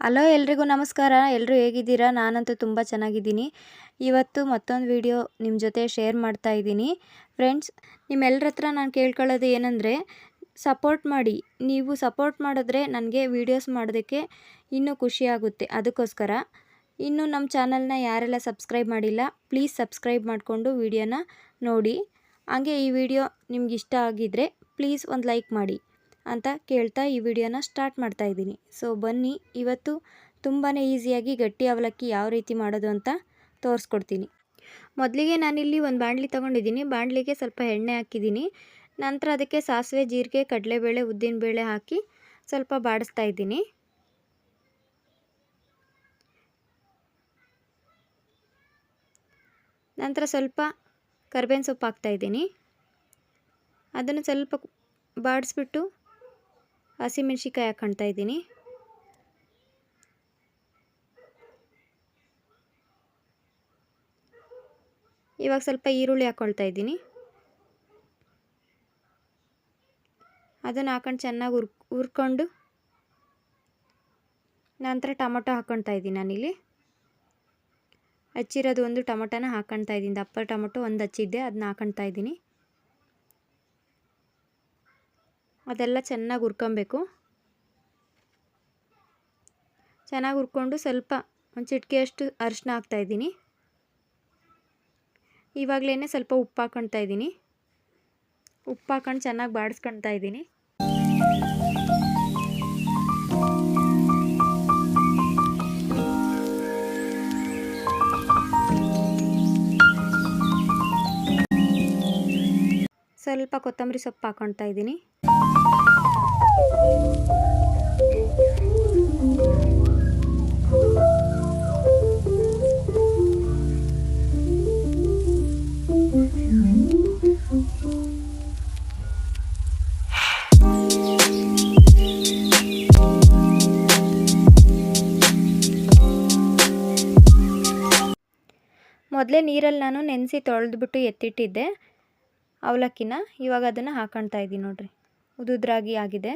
Hello ಎಲ್ರಿಗೂ ನಮಸ್ಕಾರ. ಎಲ್ಲರೂ ಹೇಗಿದ್ದೀರಾ? ನಾನಂತೂ ತುಂಬ ಚೆನ್ನಾಗಿದ್ದೀನಿ. ಇವತ್ತು ಮತ್ತೊಂದು ವಿಡಿಯೋ ನಿಮ್ಮ ಜೊತೆ ಶೇರ್ ಮಾಡ್ತಾ ಇದ್ದೀನಿ. ಫ್ರೆಂಡ್ಸ್, ನಿಮ್ಮೆಲ್ಲರ ಹತ್ರ ನಾನು ಕೇಳ್ಕೊಳ್ಳೋದು ಏನಂದರೆ, ಸಪೋರ್ಟ್ ಮಾಡಿ. ನೀವು ಸಪೋರ್ಟ್ ಮಾಡಿದ್ರೆ ನನಗೆ ವೀಡಿಯೋಸ್ ಮಾಡೋದಕ್ಕೆ ಇನ್ನೂ ಖುಷಿಯಾಗುತ್ತೆ. ಅದಕ್ಕೋಸ್ಕರ ಇನ್ನೂ ನಮ್ಮ ಚಾನಲ್ನ ಯಾರೆಲ್ಲ ಸಬ್ಸ್ಕ್ರೈಬ್ ಮಾಡಿಲ್ಲ, ಪ್ಲೀಸ್ ಸಬ್ಸ್ಕ್ರೈಬ್ ಮಾಡಿಕೊಂಡು ವಿಡಿಯೋನ ನೋಡಿ. ಹಾಗೆ ಈ ವಿಡಿಯೋ ನಿಮ್ಗೆ ಇಷ್ಟ ಆಗಿದ್ದರೆ ಪ್ಲೀಸ್ ಒಂದು ಲೈಕ್ ಮಾಡಿ ಅಂತ ಕೇಳ್ತಾ ಈ ವಿಡಿಯೋನ ಸ್ಟಾರ್ಟ್ ಮಾಡ್ತಾ ಇದ್ದೀನಿ. ಸೊ ಬನ್ನಿ, ಇವತ್ತು ತುಂಬಾ ಈಸಿಯಾಗಿ ಗಟ್ಟಿ ಅವಲಕ್ಕಿ ಯಾವ ರೀತಿ ಮಾಡೋದು ಅಂತ ತೋರಿಸ್ಕೊಡ್ತೀನಿ. ಮೊದಲಿಗೆ ನಾನಿಲ್ಲಿ ಒಂದು ಬಾಣಲಿ ತೊಗೊಂಡಿದ್ದೀನಿ. ಬಾಣಲಿಗೆ ಸ್ವಲ್ಪ ಎಣ್ಣೆ ಹಾಕಿದ್ದೀನಿ. ನಂತರ ಅದಕ್ಕೆ ಸಾಸಿವೆ, ಜೀರಿಗೆ, ಕಡಲೆಬೇಳೆ, ಉದ್ದಿನಬೇಳೆ ಹಾಕಿ ಸ್ವಲ್ಪ ಬಾಡಿಸ್ತಾ ಇದ್ದೀನಿ. ನಂತರ ಸ್ವಲ್ಪ ಕರಿಬೇವಿನ ಸೊಪ್ಪು ಹಾಕ್ತಾಯಿದ್ದೀನಿ. ಅದನ್ನು ಸ್ವಲ್ಪ ಬಾಡಿಸ್ಬಿಟ್ಟು ಹಸಿಮೆಣ್ಸಿಕಾಯಿ ಹಾಕ್ಕೊಳ್ತಾ ಇದ್ದೀನಿ. ಇವಾಗ ಸ್ವಲ್ಪ ಈರುಳ್ಳಿ ಹಾಕ್ಕೊಳ್ತಾ ಇದ್ದೀನಿ. ಅದನ್ನು ಹಾಕೊಂಡು ಚೆನ್ನಾಗಿ ಹುರ್ಕೊಂಡು ನಂತರ ಟೊಮೊಟೊ ಹಾಕ್ಕೊಳ್ತಾ ಇದ್ದೀನಿ. ನಾನಿಲ್ಲಿ ಹಚ್ಚಿರೋದು ಒಂದು ಟೊಮೊಟೊನ ಹಾಕ್ಕೊಳ್ತಾ ಇದ್ದೀನಿ. ದಪ್ಪ ಟೊಮೊಟೊ ಒಂದು ಹಚ್ಚಿದ್ದೆ, ಅದನ್ನ ಹಾಕ್ಕೊಳ್ತಾ ಇದ್ದೀನಿ. ಅದೆಲ್ಲ ಚೆನ್ನಾಗಿ ಹುರ್ಕೊಬೇಕು. ಚೆನ್ನಾಗಿ ಹುರ್ಕೊಂಡು ಸ್ವಲ್ಪ ಒಂದು ಚಿಟಿಕೆಯಷ್ಟು ಅರಿಶಿನ ಹಾಕ್ತಾಯಿದ್ದೀನಿ. ಇವಾಗಲೇ ಸ್ವಲ್ಪ ಉಪ್ಪು ಹಾಕ್ಕೊಳ್ತಾ ಇದ್ದೀನಿ. ಉಪ್ಪು ಹಾಕೊಂಡು ಚೆನ್ನಾಗಿ ಬಾಡಿಸ್ಕೊಳ್ತಾ ಇದ್ದೀನಿ. ಸ್ವಲ್ಪ ಕೊತ್ತಂಬರಿ ಸೊಪ್ಪು ಹಾಕ್ಕೊಳ್ತಾ ಇದ್ದೀನಿ. ಮೊದಲೇ ನೀರಲ್ಲಿ ನಾನು ನೆನೆಸಿ ತೊಳೆದ್ಬಿಟ್ಟು ಎತ್ತಿಟ್ಟಿದ್ದೆ ಅವಲಕ್ಕಿನ. ಇವಾಗ ಅದನ್ನು ಹಾಕ್ಕೊಳ್ತಾ ಇದ್ದೀನಿ. ನೋಡಿರಿ, ಉದುದ್ರಾಗಿ ಆಗಿದೆ.